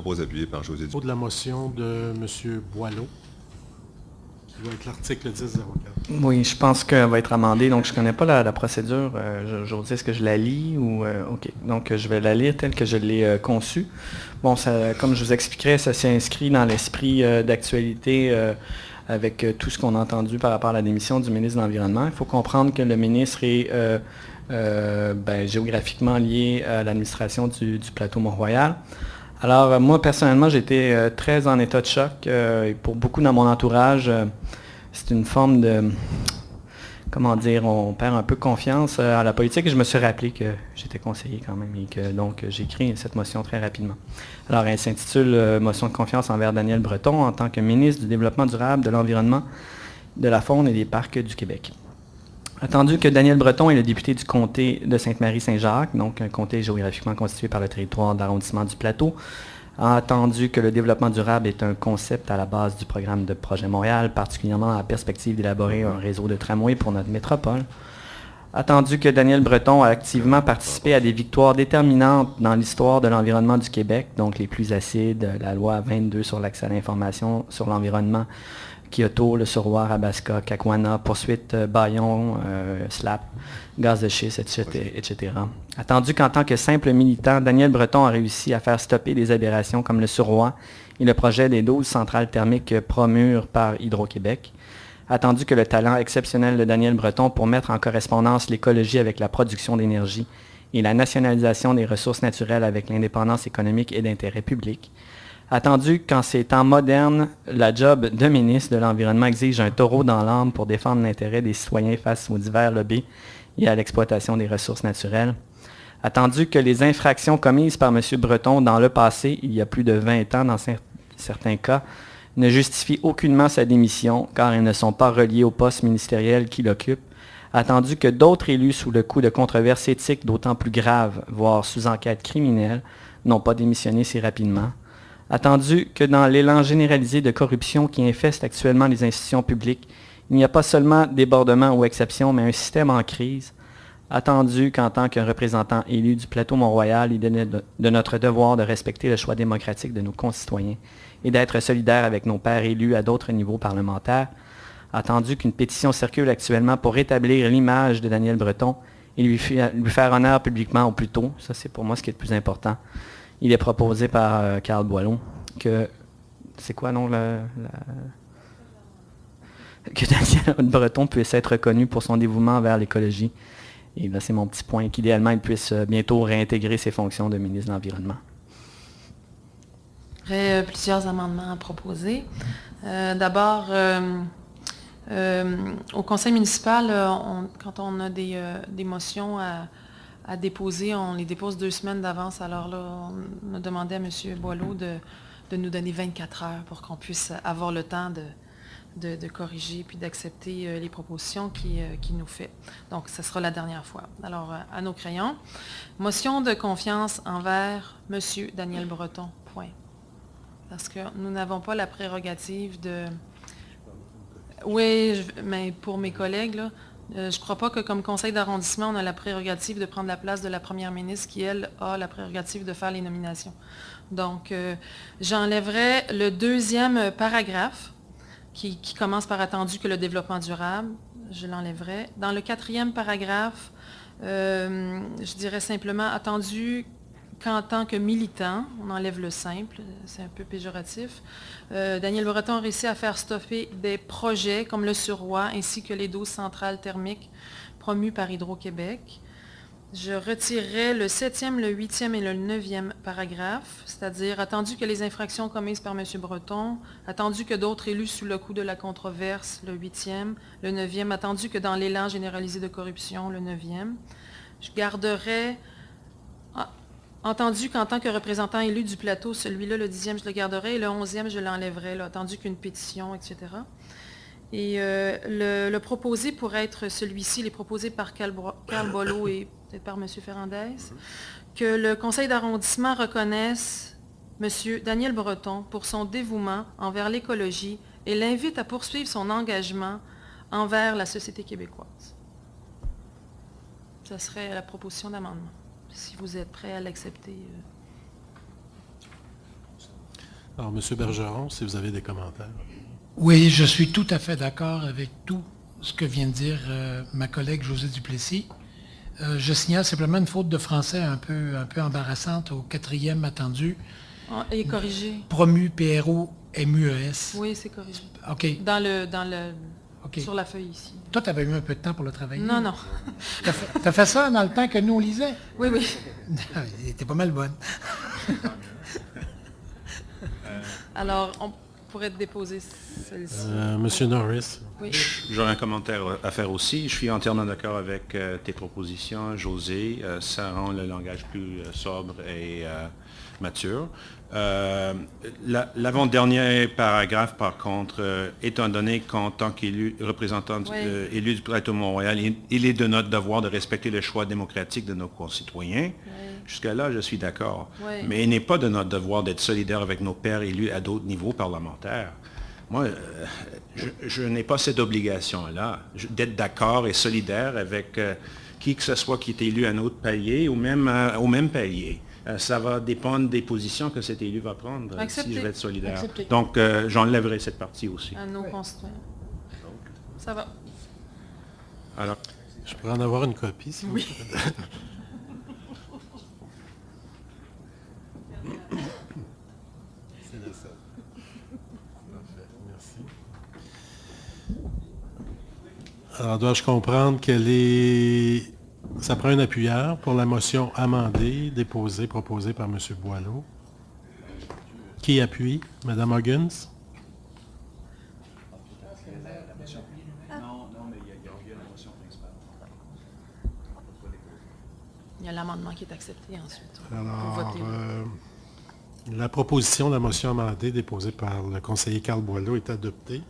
Propose appuyé par José Au de la motion de M. Boileau, qui va être l'article 1004. Oui, je pense qu'elle va être amendée, donc je ne connais pas la procédure. José, est-ce que je la lis ou... OK, donc je vais la lire telle que je l'ai conçue. Bon, ça, comme je vous expliquerai, ça s'est inscrit dans l'esprit d'actualité avec tout ce qu'on a entendu par rapport à la démission du ministre de l'Environnement. Il faut comprendre que le ministre est géographiquement lié à l'administration du plateau Mont-Royal. Alors, moi, personnellement, j'étais très en état de choc. Et pour beaucoup dans mon entourage, c'est une forme de... Comment dire, on perd un peu confiance à la politique. Et je me suis rappelé que j'étais conseiller quand même et que donc j'ai écrit cette motion très rapidement. Alors, elle s'intitule « Motion de confiance envers Daniel Breton en tant que ministre du Développement durable, de l'Environnement, de la Faune et des Parcs du Québec ». Attendu que Daniel Breton est le député du comté de Sainte-Marie-Saint-Jacques, donc un comté géographiquement constitué par le territoire d'arrondissement du Plateau, attendu que le développement durable est un concept à la base du programme de Projet Montréal, particulièrement dans la perspective d'élaborer un réseau de tramway pour notre métropole, attendu que Daniel Breton a activement participé à des victoires déterminantes dans l'histoire de l'environnement du Québec, donc les plus acides, la loi 22 sur l'accès à l'information sur l'environnement, Kyoto, le Surroi, Abasca, Kakwana, Poursuite, Bayon, SLAP, gaz de schiste, etc. Attendu qu'en tant que simple militant, Daniel Breton a réussi à faire stopper des aberrations comme le Surroi et le projet des 12 centrales thermiques promures par Hydro-Québec. Attendu que le talent exceptionnel de Daniel Breton pour mettre en correspondance l'écologie avec la production d'énergie et la nationalisation des ressources naturelles avec l'indépendance économique et d'intérêt public. Attendu qu'en ces temps modernes, la job de ministre de l'Environnement exige un taureau dans l'âme pour défendre l'intérêt des citoyens face aux divers lobbies et à l'exploitation des ressources naturelles. Attendu que les infractions commises par M. Breton dans le passé, il y a plus de 20 ans dans certains cas, ne justifient aucunement sa démission car elles ne sont pas reliées au poste ministériel qu'il occupe. Attendu que d'autres élus sous le coup de controverses éthiques d'autant plus graves, voire sous enquête criminelle, n'ont pas démissionné si rapidement. Attendu que dans l'élan généralisé de corruption qui infeste actuellement les institutions publiques, il n'y a pas seulement débordement ou exception, mais un système en crise. Attendu qu'en tant que représentant élu du plateau Mont-Royal, il est de notre devoir de respecter le choix démocratique de nos concitoyens et d'être solidaires avec nos pairs élus à d'autres niveaux parlementaires. Attendu qu'une pétition circule actuellement pour rétablir l'image de Daniel Breton et lui faire honneur publiquement au plus tôt. Ça, c'est pour moi ce qui est le plus important. Il est proposé par Carl Boileau que... C'est quoi, non, que Daniel Breton puisse être reconnu pour son dévouement vers l'écologie. Et là, c'est mon petit point, qu'idéalement, il puisse bientôt réintégrer ses fonctions de ministre de l'Environnement. Il y aurait plusieurs amendements à proposer. D'abord, au conseil municipal, quand on a des motions à déposer, on les dépose 2 semaines d'avance. Alors là, on a demandé à M. Boileau de nous donner 24 heures pour qu'on puisse avoir le temps de corriger puis d'accepter les propositions qu'il nous fait. Donc, ce sera la dernière fois. Alors, à nos crayons, motion de confiance envers M. Daniel Breton, point. Parce que nous n'avons pas la prérogative de... Oui, mais pour mes collègues, là, je ne crois pas que comme conseil d'arrondissement, on a la prérogative de prendre la place de la première ministre qui, elle, a la prérogative de faire les nominations. Donc, j'enlèverai le 2e paragraphe qui commence par attendu que le développement durable, je l'enlèverai. Dans le 4e paragraphe, je dirais simplement attendu qu'en tant que militant, on enlève le simple, c'est un peu péjoratif, Daniel Breton a réussi à faire stopper des projets comme le Surroi ainsi que les 12 centrales thermiques promues par Hydro-Québec. Je retirerai le 7e, le 8e et le 9e paragraphe, c'est-à-dire attendu que les infractions commises par M. Breton, attendu que d'autres élus sous le coup de la controverse, le 8e, le 9e, attendu que dans l'élan généralisé de corruption, le 9e. Je garderai... Entendu qu'en tant que représentant élu du plateau, celui-là, le 10e, je le garderai, et le 11e, je l'enlèverai, là, attendu qu'une pétition, etc. Et le proposé pourrait être celui-ci, il est proposé par Carl Boileau et peut-être par M. Ferrandez, que le conseil d'arrondissement reconnaisse M. Daniel Breton pour son dévouement envers l'écologie et l'invite à poursuivre son engagement envers la société québécoise. Ce serait la proposition d'amendement. Si vous êtes prêt à l'accepter. Alors, M. Bergeron, si vous avez des commentaires. Oui, je suis tout à fait d'accord avec tout ce que vient de dire ma collègue José Duplessis. Je signale simplement une faute de français un peu embarrassante au 4e attendu. Et corrigé. Promu, PRO, MUES. Oui, c'est corrigé. OK. OK. Sur la feuille ici. Toi, tu avais eu un peu de temps pour le travailler. Non, non. T'as fait ça dans le temps que nous, on lisait? Oui, oui. T'es pas mal bonne. Alors, on pourrait déposer celle-ci. Monsieur Norris. Oui. J'aurais un commentaire à faire aussi. Je suis entièrement d'accord avec tes propositions, José. Ça rend le langage plus sobre et mature. L'avant-dernier paragraphe, par contre, étant donné qu'en tant qu'élu, représentant élu du plateau Mont-Royal, il est de notre devoir de respecter le choix démocratique de nos concitoyens. Jusqu'à là, je suis d'accord. Mais il n'est pas de notre devoir d'être solidaire avec nos pairs élus à d'autres niveaux parlementaires. Moi, je n'ai pas cette obligation-là, d'être d'accord et solidaire avec qui que ce soit qui est élu à un autre palier ou même au même palier. Ça va dépendre des positions que cet élu va prendre si je vais être solidaire. Accepté. Donc, j'enlèverai cette partie aussi. À nos concitoyens. Ça va. Alors, Je pourrais en avoir une copie, si Oui. vous voulez. C'est la seule. Parfait, merci. Alors, dois-je comprendre ça prend un appuyeur pour la motion amendée, proposée par M. Boileau. Qui appuie? Mme Huggins? Il y a l'amendement qui est accepté ensuite. Alors, Pour voter. la proposition de la motion amendée déposée par le conseiller Carl Boileau est adoptée.